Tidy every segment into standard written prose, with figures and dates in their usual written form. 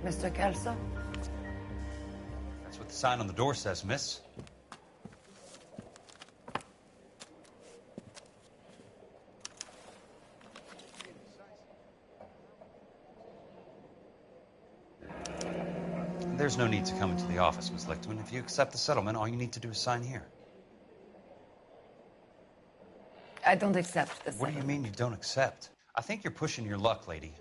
Mr. Kelso? That's what the sign on the door says, miss. There's no need to come into the office, Miss Lichtman. If you accept the settlement, all you need to do is sign here. I don't accept the What do you mean you don't accept? I think you're pushing your luck, lady.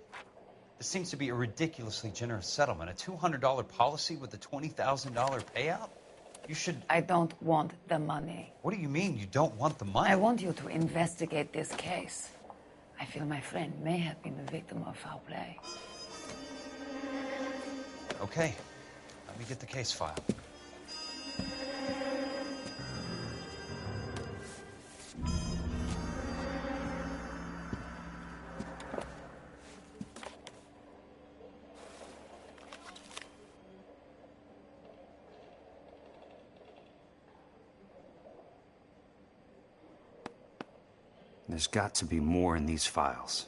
This seems to be a ridiculously generous settlement. A $200 policy with a $20,000 payout? You should... I don't want the money. What do you mean you don't want the money? I want you to investigate this case. I feel my friend may have been the victim of foul play. Okay. Let me get the case file. There's got to be more in these files.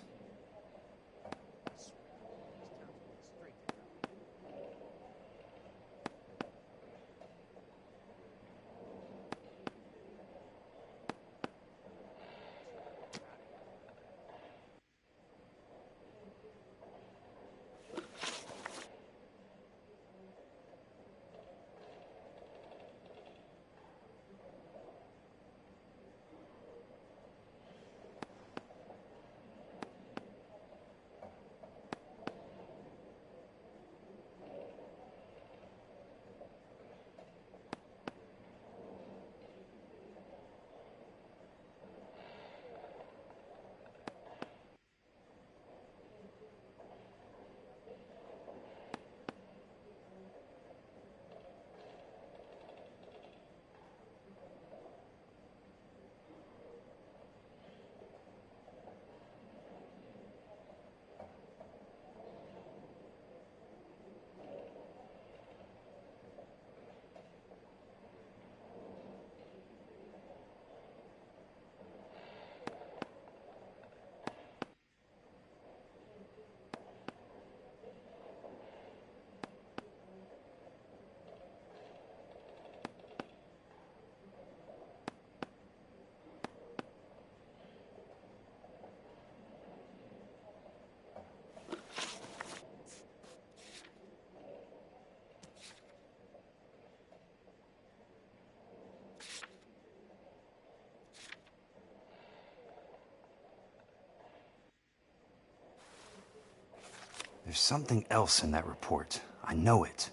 There's something else in that report. I know it.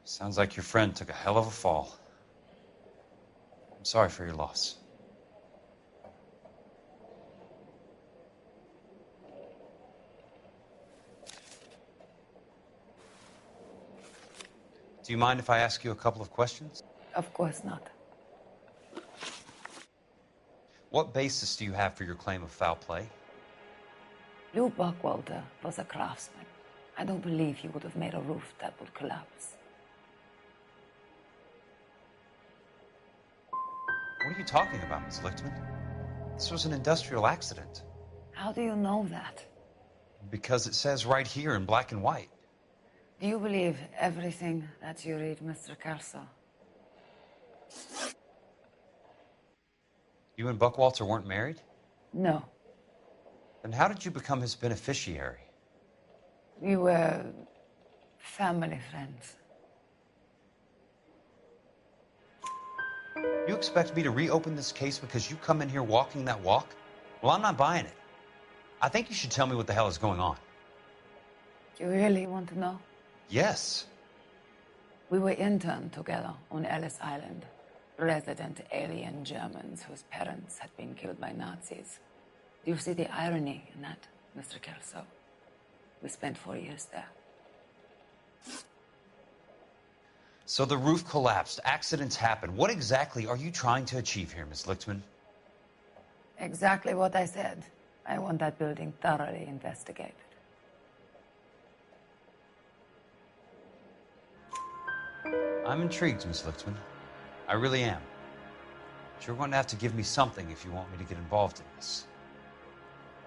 Sounds like your friend took a hell of a fall. I'm sorry for your loss. Do you mind if I ask you a couple of questions? Of course not. What basis do you have for your claim of foul play? Lou Buckwalter was a craftsman. I don't believe he would have made a roof that would collapse. What are you talking about, Miss Lichtman? This was an industrial accident. How do you know that? Because it says right here in black and white. Do you believe everything that you read, Mr. Kelso? You and Buckwalter weren't married? No. Then how did you become his beneficiary? We were family friends. You expect me to reopen this case because you come in here walking that walk? Well, I'm not buying it. I think you should tell me what the hell is going on. You really want to know? Yes. We were interned together on Ellis Island. Resident alien Germans whose parents had been killed by Nazis. Do you see the irony in that, Mr. Kelso? We spent 4 years there. So the roof collapsed, accidents happen. What exactly are you trying to achieve here, Miss Lichtman? Exactly what I said. I want that building thoroughly investigated. I'm intrigued, Miss Lichtman. I really am. But you're going to have to give me something if you want me to get involved in this.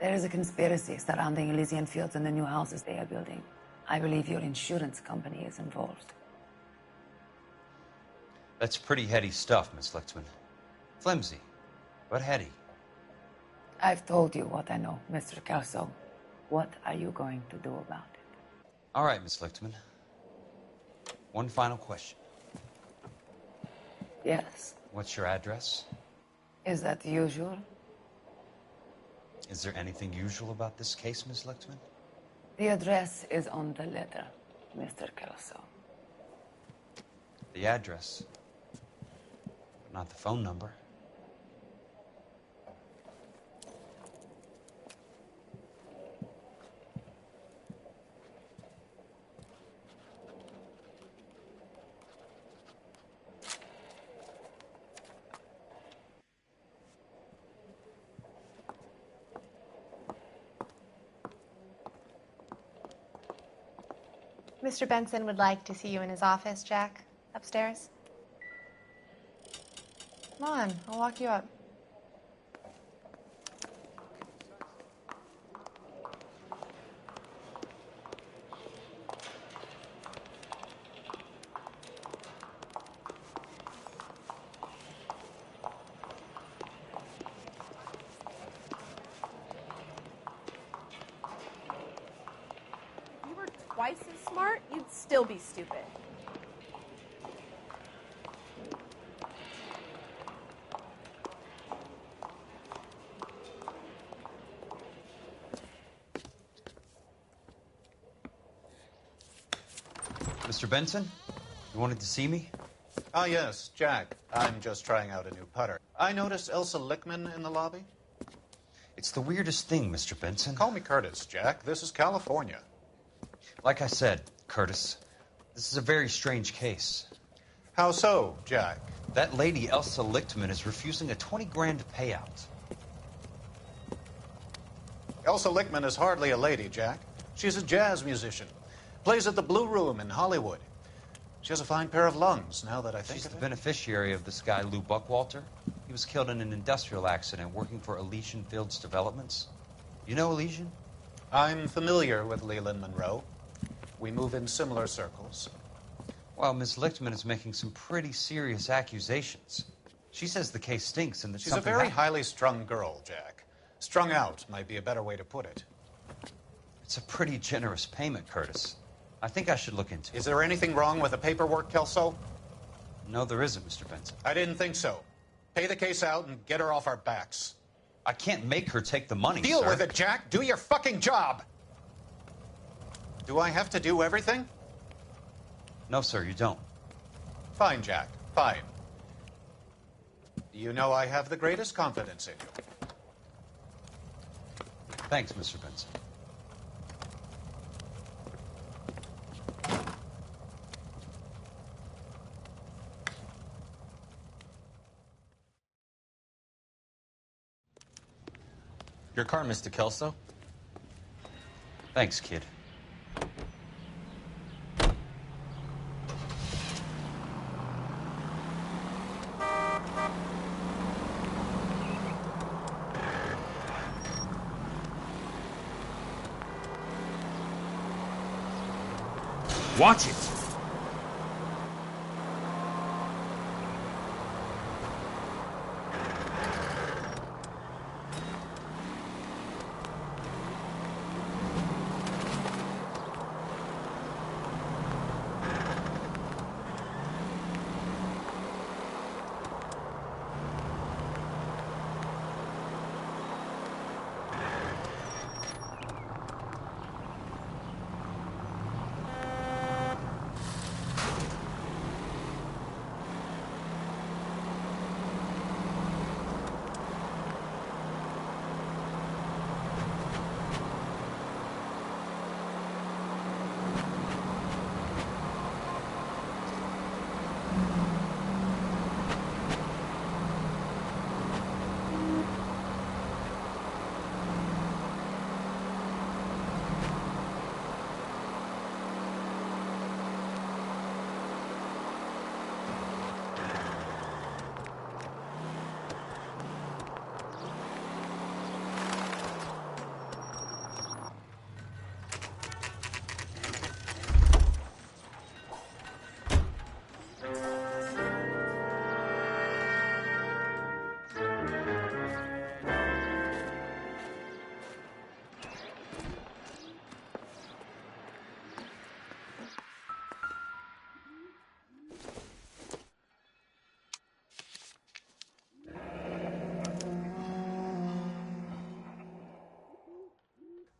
There is a conspiracy surrounding Elysian Fields and the new houses they are building. I believe your insurance company is involved. That's pretty heady stuff, Miss Lichtman. Flimsy, but heady. I've told you what I know, Mr. Kelso. What are you going to do about it? All right, Miss Lichtman. One final question. Yes. What's your address? Is that usual? Is there anything usual about this case, Miss Lichtman? The address is on the letter, Mr. Kelso. The address, but not the phone number. Mr. Benson would like to see you in his office, Jack. Upstairs. Come on, I'll walk you up. If you were twice as smart, you'd still be stupid. Mr. Benson, you wanted to see me? Ah, yes, Jack. I'm just trying out a new putter. I noticed Elsa Lichtman in the lobby. It's the weirdest thing, Mr. Benson. Call me Curtis, Jack. This is California. Like I said, Curtis, this is a very strange case. How so, Jack? That lady, Elsa Lichtman, is refusing a 20 grand payout. Elsa Lichtman is hardly a lady, Jack. She's a jazz musician. Plays at the Blue Room in Hollywood. She has a fine pair of lungs, now that I think She's of the it. beneficiary of this guy, Lou Buckwalter. He was killed in an industrial accident working for Elysian Fields Developments. You know Elysian? I'm familiar with Leland Monroe. We move in similar circles. Well, Miss Lichtman is making some pretty serious accusations. She says the case stinks and that She's a something very happened. highly strung girl, Jack. Strung out might be a better way to put it. It's a pretty generous payment, Curtis. I think I should look into it. Is there anything wrong with the paperwork, Kelso? No, there isn't, Mr. Benson. I didn't think so. Pay the case out and get her off our backs. I can't make her take the money, Deal sir. with it, Jack. Do your fucking job. Do I have to do everything? No, sir, you don't. Fine, Jack. Fine. You know I have the greatest confidence in you. Thanks, Mr. Benson. Your car, Mr. Kelso? Thanks, kid. Watch it!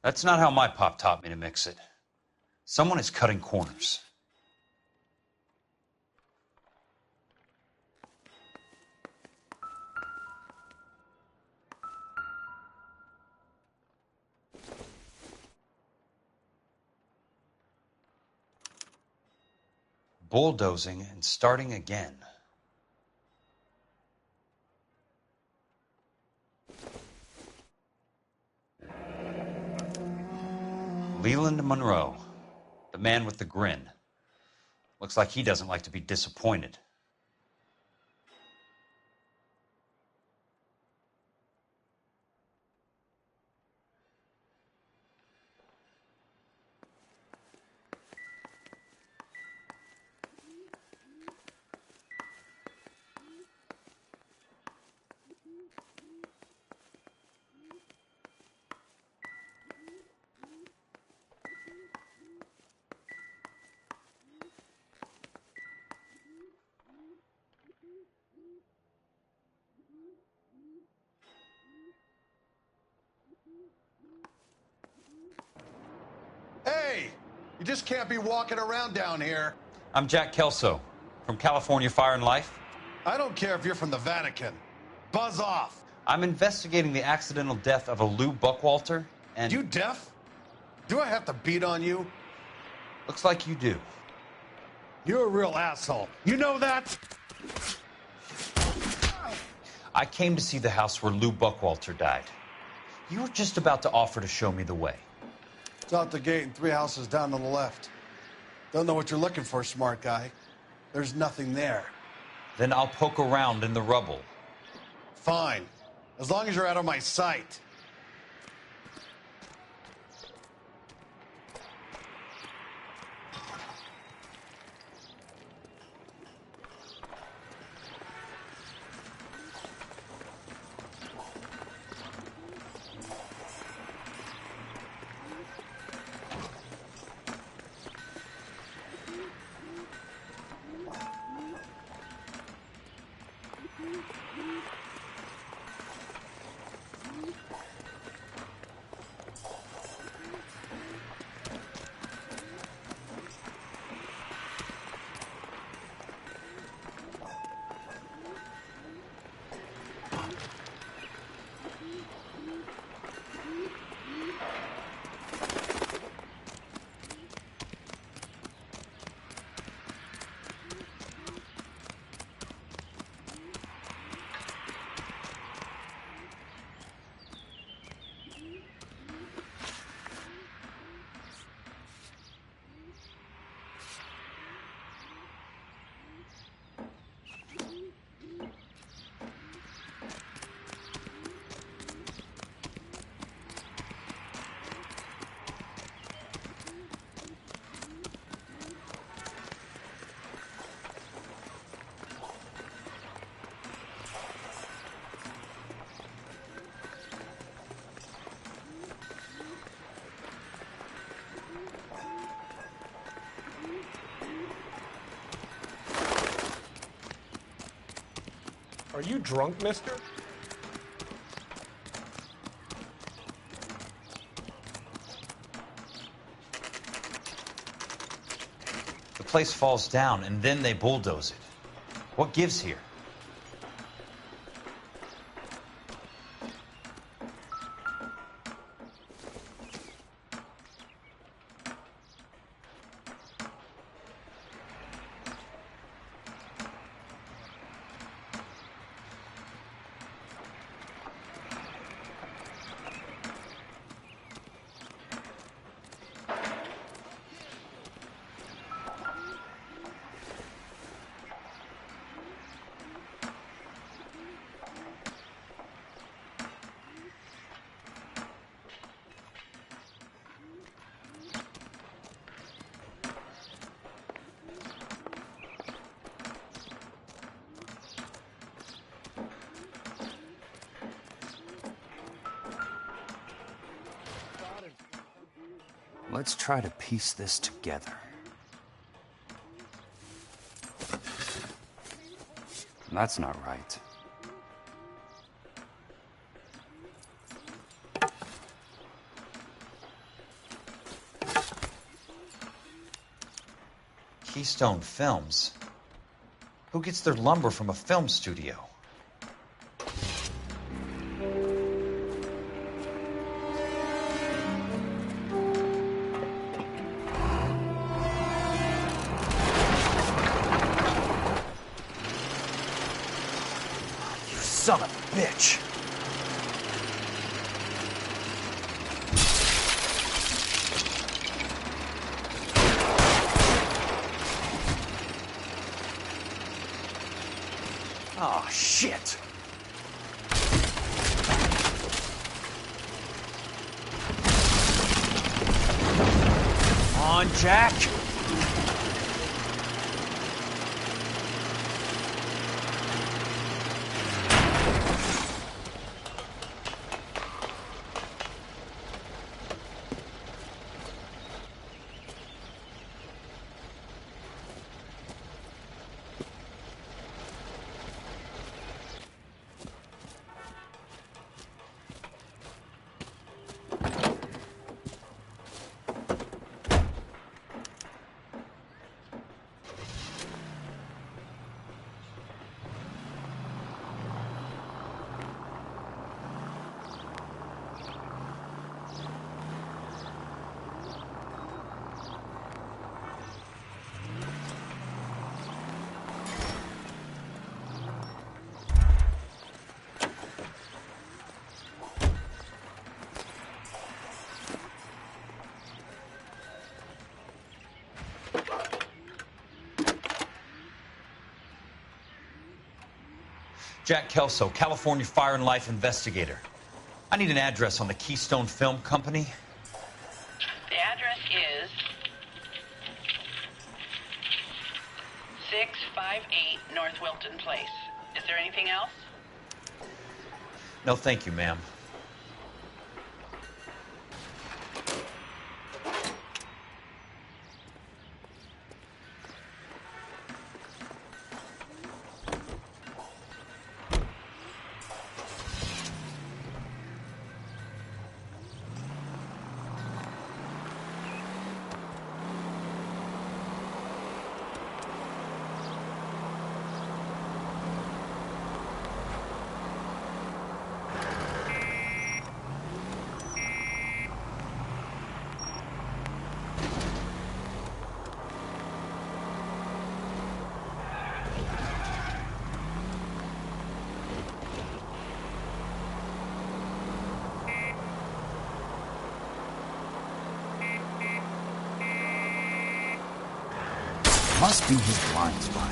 That's not how my pop taught me to mix it. Someone is cutting corners. Bulldozing and starting again. Leland Monroe, the man with the grin. Looks like he doesn't like to be disappointed. Hey, you just can't be walking around down here. I'm Jack Kelso from California Fire and Life. I don't care if you're from the Vatican. Buzz off. I'm investigating the accidental death of a Lou Buckwalter, and... You deaf? Do I have to beat on you? Looks like you do. You're a real asshole. You know that? I came to see the house where Lou Buckwalter died. You were just about to offer to show me the way. It's out the gate and 3 houses down on the left. Don't know what you're looking for, smart guy. There's nothing there. Then I'll poke around in the rubble. Fine. As long as you're out of my sight. Are you drunk, mister? The place falls down, and then they bulldoze it. What gives here? Let's try to piece this together. That's not right. Keystone Films? Who gets their lumber from a film studio? Son of a bitch! Oh, shit! Come on, Jack! Jack Kelso, California Fire and Life investigator. I need an address on the Keystone Film Company. The address is 658 North Wilton Place. Is there anything else? No, thank you, ma'am. Must be his blind spot.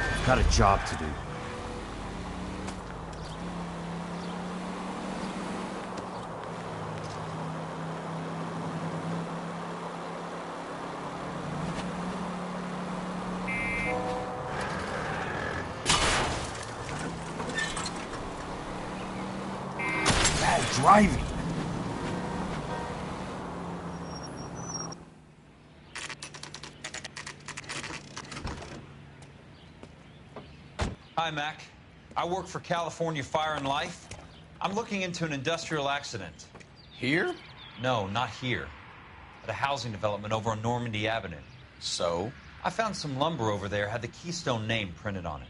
I've got a job to do. driving? Hi, Mac. I work for California Fire and Life. I'm looking into an industrial accident. Here? No, not here. At a housing development over on Normandy Avenue. So? I found some lumber over there, had the Keystone name printed on it.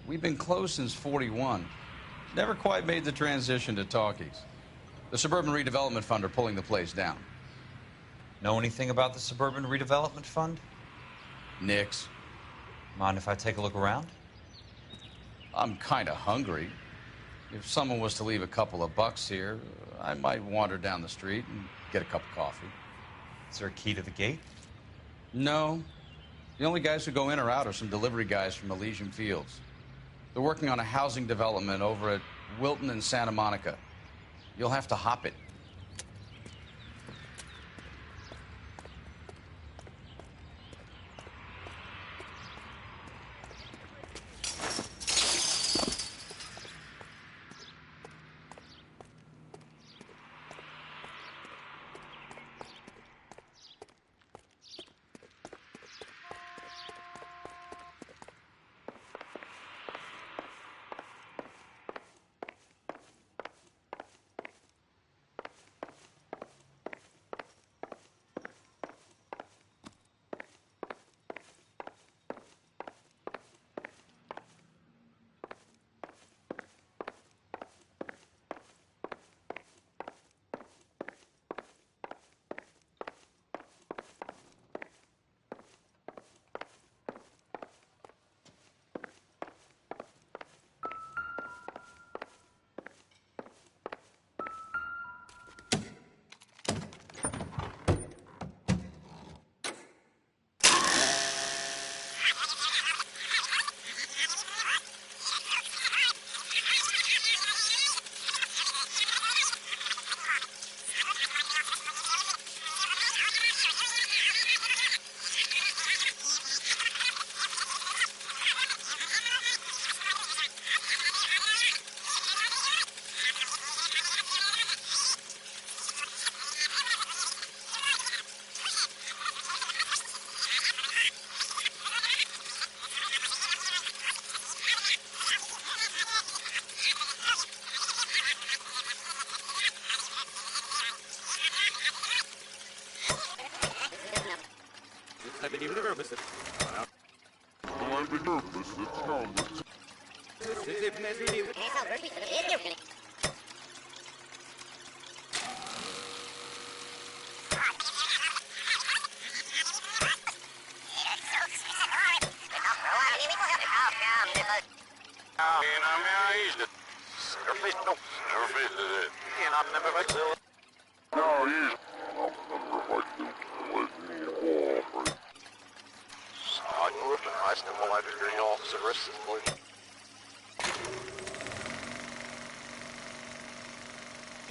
We've been closed since '41. Never quite made the transition to talkies. The Suburban Redevelopment Fund are pulling the place down. Know anything about the Suburban Redevelopment Fund? Nix. Mind if I take a look around? I'm kind of hungry. If someone was to leave a couple of bucks here, I might wander down the street and get a cup of coffee. Is there a key to the gate? No. The only guys who go in or out are some delivery guys from Elysian Fields. They're working on a housing development over at Wilton and Santa Monica. You'll have to hop it.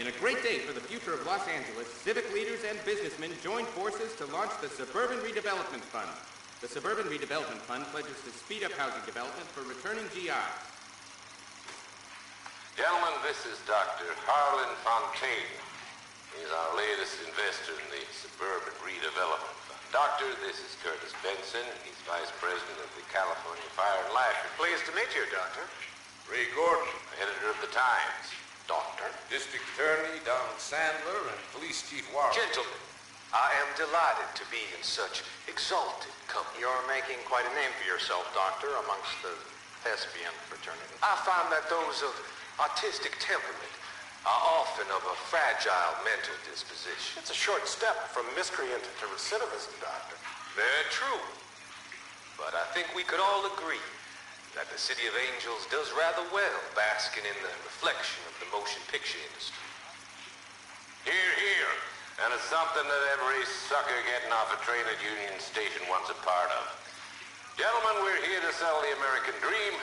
In a great day for the future of Los Angeles, civic leaders and businessmen joined forces to launch the Suburban Redevelopment Fund. The Suburban Redevelopment Fund pledges to speed up housing development for returning GIs. Gentlemen, this is Dr. Harlan Fontaine. He's our latest investor in the Suburban Redevelopment Fund. Doctor, this is Curtis Benson. He's Vice President of the California Fire and Life. Pleased to meet you, Doctor. Ray Gordon, editor of the Times. Doctor. District Attorney Donald Sandler and Police Chief Warren. Gentlemen, I am delighted to be in such exalted company. You're making quite a name for yourself, Doctor, amongst the thespian fraternity. I find that those of artistic temperament are often of a fragile mental disposition. It's a short step from miscreant to recidivism, Doctor. Very true. But I think we could all agree that the City of Angels does rather well basking in the reflection of the motion picture industry. Hear, hear. And it's something that every sucker getting off a train at Union Station wants a part of. Gentlemen, we're here to sell the American dream,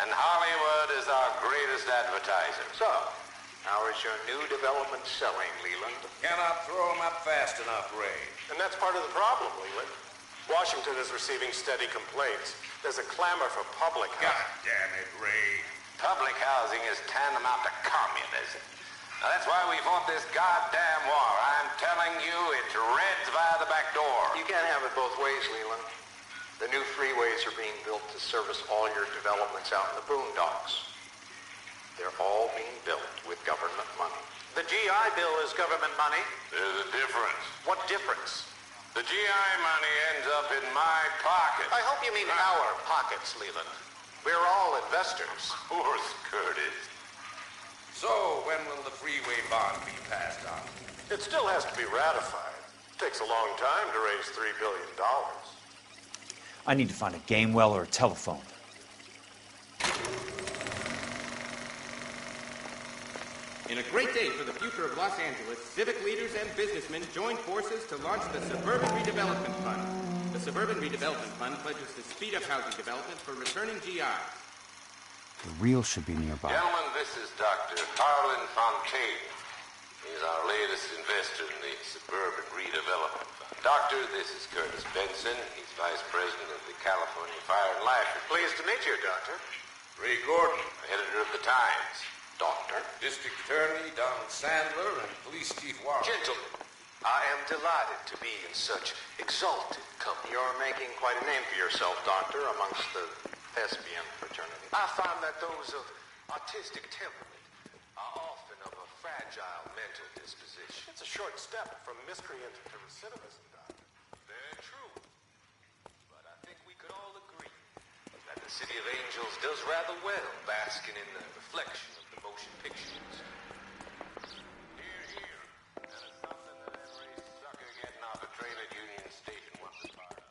and Hollywood is our greatest advertiser. So, how is your new development selling, Leland? Cannot throw them up fast enough, Ray. And that's part of the problem, Leland. Washington is receiving steady complaints. There's a clamor for public housing. God damn it, Ray. Public housing is tantamount to communism. Now, that's why we fought this goddamn war. I'm telling you, it's Reds via the back door. You can't have it both ways, Leland. The new freeways are being built to service all your developments out in the boondocks. They're all being built with government money. The GI Bill is government money. There's a difference. What difference? The GI money ends up in my pocket. I hope you mean our pockets, Leland. We're all investors. Of course, Curtis. So, when will the freeway bond be passed on? It still has to be ratified. Takes a long time to raise $3 billion. I need to find a game well or a telephone. In a great day for the future of Los Angeles, civic leaders and businessmen joined forces to launch the Suburban Redevelopment Fund. The Suburban Redevelopment Fund pledges to speed up housing development for returning GIs. The reel should be nearby. Gentlemen, this is Dr. Harlan Fontaine. He's our latest investor in the Suburban Redevelopment Fund. Doctor, this is Curtis Benson. He's Vice President of the California Fire and Life. Pleased to meet you, Doctor. Ray Gordon, Editor of the Times. Doctor. District Attorney Don Sandler, and Police Chief Warren. Gentlemen, I am delighted to be in such exalted company. You're making quite a name for yourself, Doctor, amongst the thespian fraternity. I find that those of artistic temperament are often of a fragile mental disposition. It's a short step from miscreant to recidivism, Doctor. Very true. But I think we could all agree that the City of Angels does rather well basking in the reflection of the motion pictures. Here, here. That is something that every sucker getting off a train at Union Station wants a part of.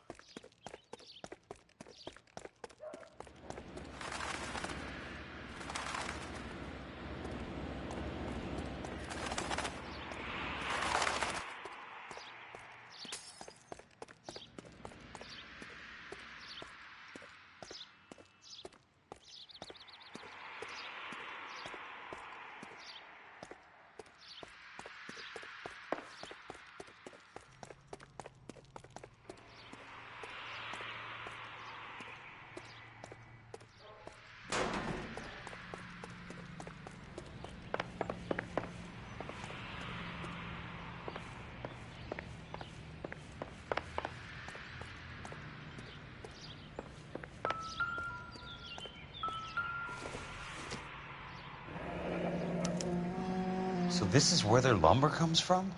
So this is where their lumber comes from?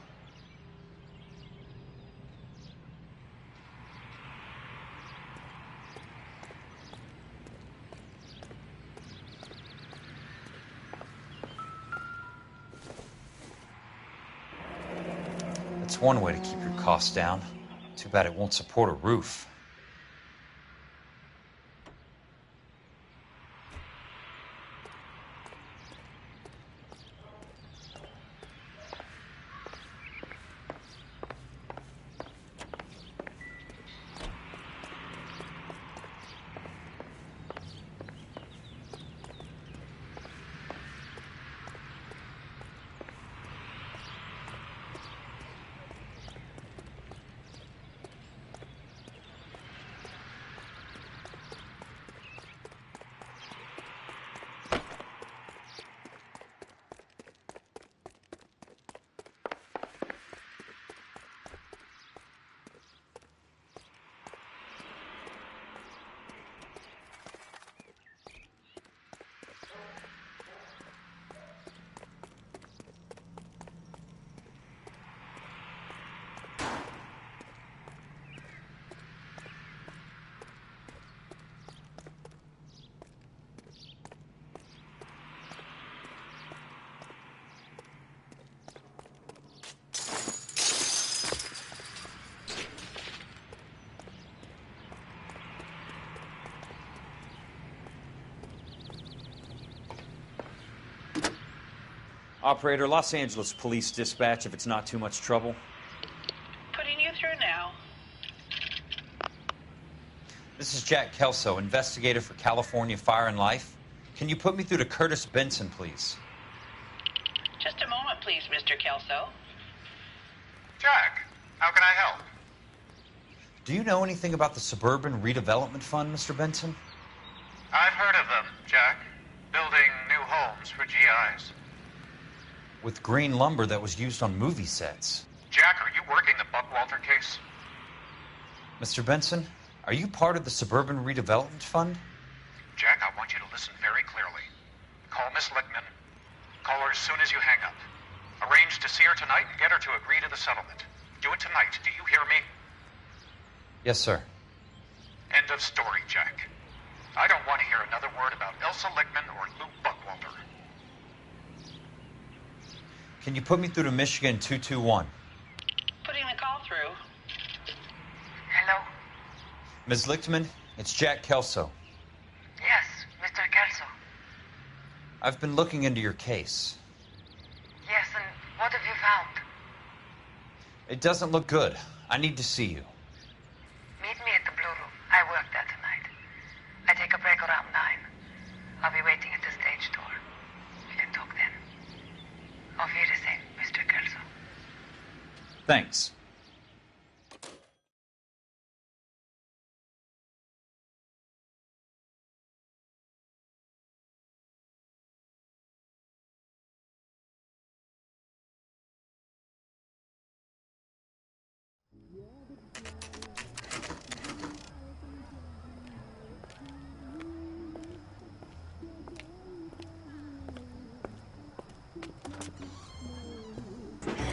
That's one way to keep your costs down. Too bad it won't support a roof. Operator, Los Angeles Police Dispatch, if it's not too much trouble. Putting you through now. This is Jack Kelso, investigator for California Fire and Life. Can you put me through to Curtis Benson, please? Just a moment, please, Mr. Kelso. Jack, how can I help? Do you know anything about the Suburban Redevelopment Fund, Mr. Benson? I've heard of them, Jack. Building new homes for GIs. with green lumber that was used on movie sets. Jack, are you working the Buckwalter case? Mr. Benson, are you part of the Suburban Redevelopment Fund? Jack, I want you to listen very clearly. Call Miss Lickman. Call her as soon as you hang up. Arrange to see her tonight and get her to agree to the settlement. Do it tonight. Do you hear me? Yes, sir. End of story, Jack. I don't want to hear another word about Elsa Lickman or Lou Buckwalter. Can you put me through to Michigan 221? Putting the call through. Hello? Ms. Lichtman, it's Jack Kelso. Yes, Mr. Kelso. I've been looking into your case. Yes, and what have you found? It doesn't look good. I need to see you. Meet me at the Blue Room. I work there tonight. I take a break around 9. I'll be waiting at the stage door. We can talk then. Auf Wiedersehen, Mr. Kelso. Thanks.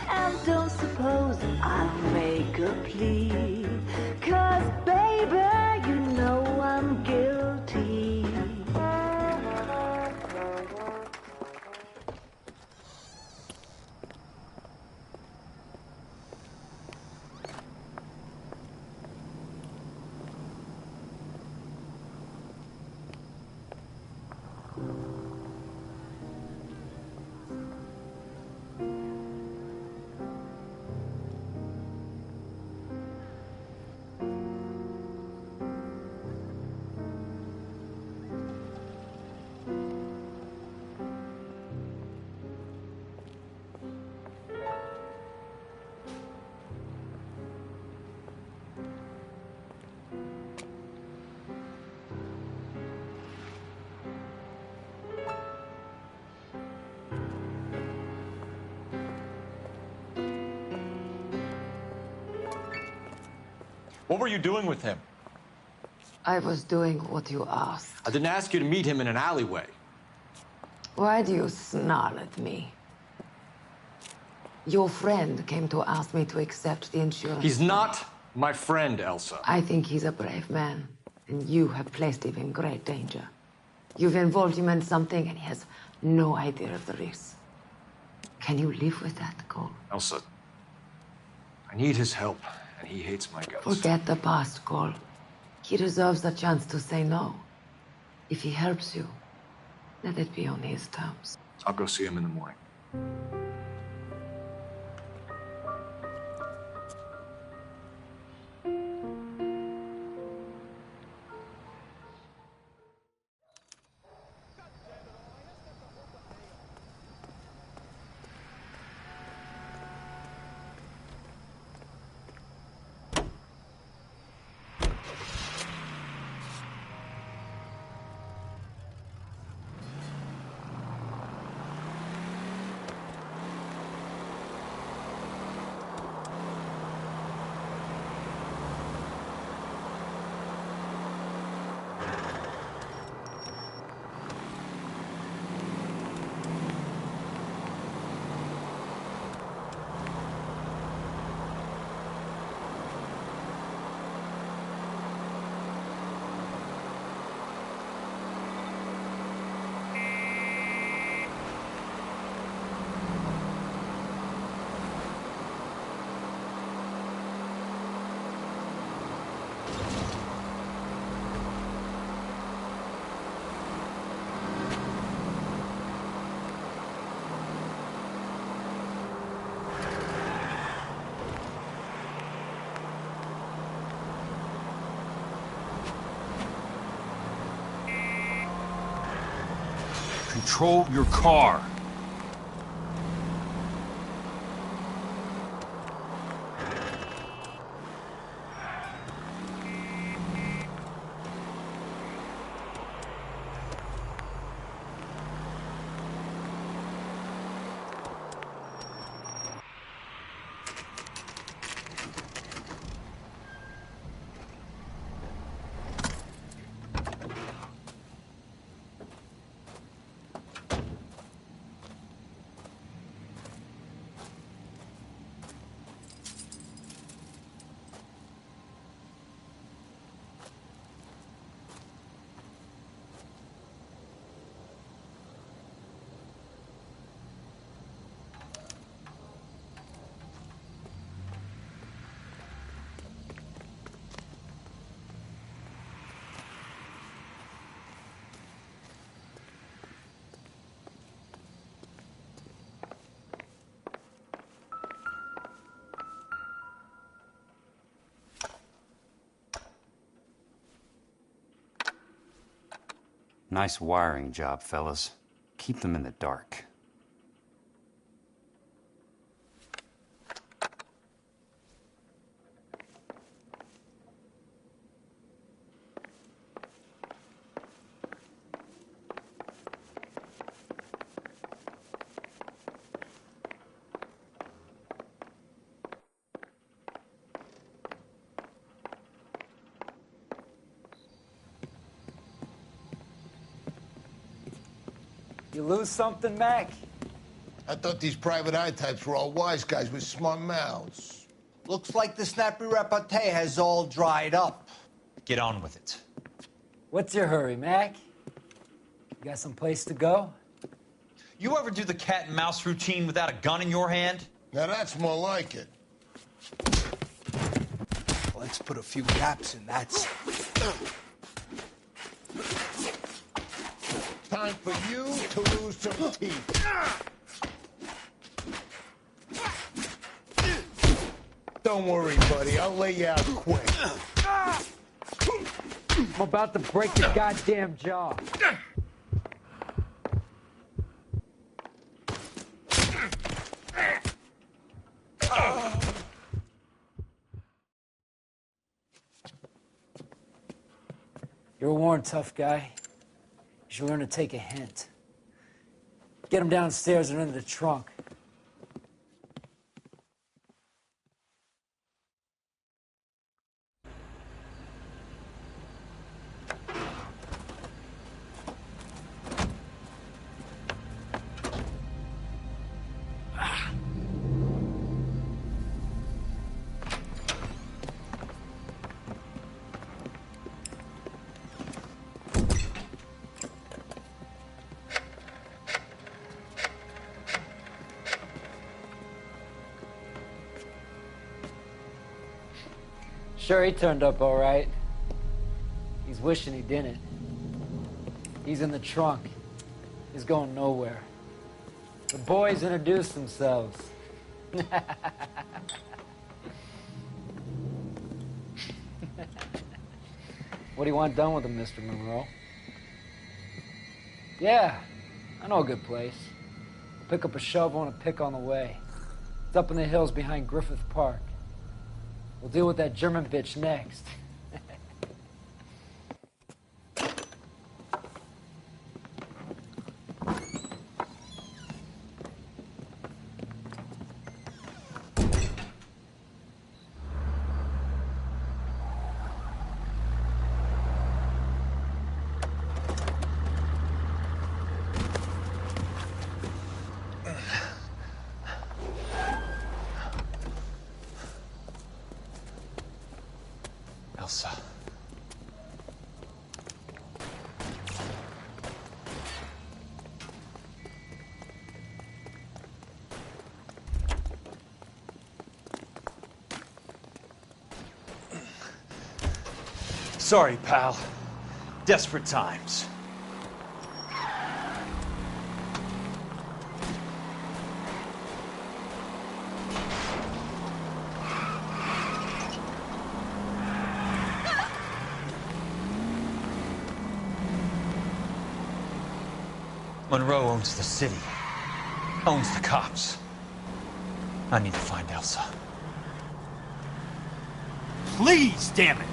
And don't suppose I'll make a plea, 'cause baby, you know I'm guilty. What were you doing with him? I was doing what you asked. I didn't ask you to meet him in an alleyway. Why do you snarl at me? Your friend came to ask me to accept the insurance. He's not my friend, Elsa. I think he's a brave man, and you have placed him in great danger. You've involved him in something, and he has no idea of the risk. Can you live with that, Cole? Elsa, I need his help, and he hates my guts. Forget the past, Cole. He deserves a chance to say no. If he helps you, let it be on his terms. I'll go see him in the morning. Control your car. Nice wiring job, fellas. Keep them in the dark. You lose something, Mac? I thought these private eye types were all wise guys with smart mouths. Looks like the snappy repartee has all dried up. Get on with it. What's your hurry, Mac? You got some place to go? You ever do the cat and mouse routine without a gun in your hand? Now that's more like it. Let's put a few gaps in that. Time for you to lose some teeth. Don't worry, buddy. I'll lay you out quick. I'm about to break your goddamn jaw. You're a worn, tough guy. You should learn to take a hint. Get him downstairs and into the trunk. Sure, he turned up all right. He's wishing he didn't. He's in the trunk. He's going nowhere. The boys introduced themselves. What do you want done with him, Mr. Monroe? Yeah, I know a good place. Pick up a shovel and a pick on the way. It's up in the hills behind Griffith Park. We'll deal with that German bitch next. Elsa. Sorry, pal. Desperate times. Monroe owns the city, owns the cops. I need to find Elsa. Please, damn it!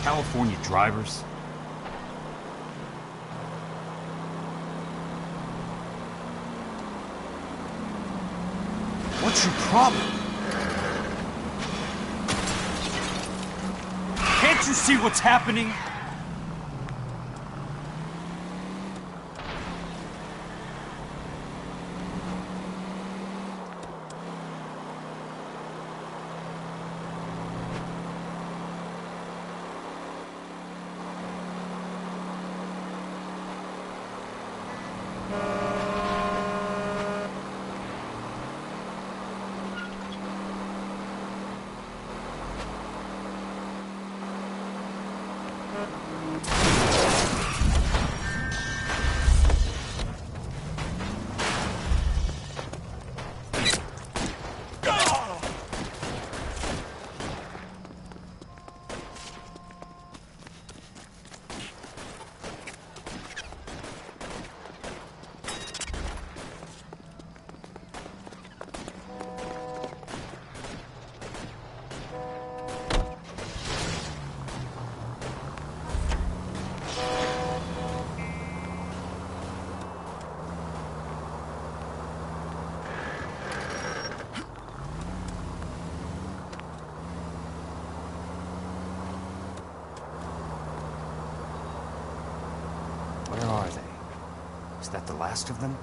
California drivers? What's your problem? Can't you see what's happening? Where are they? Is that the last of them?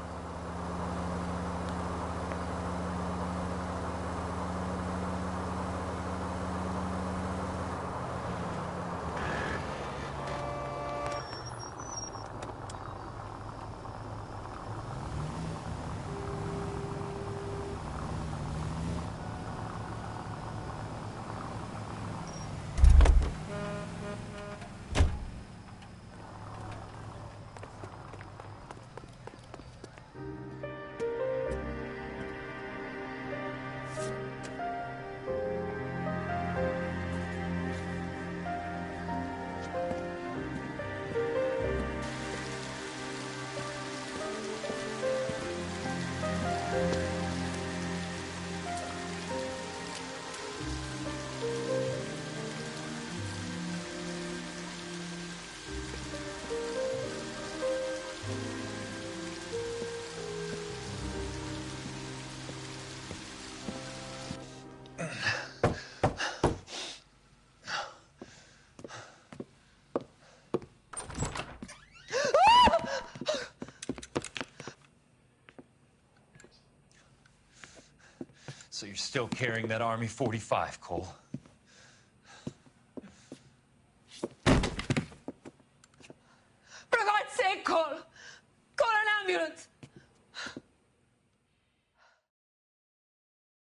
So you're still carrying that Army 45, Cole? For God's sake, Cole! Call an ambulance!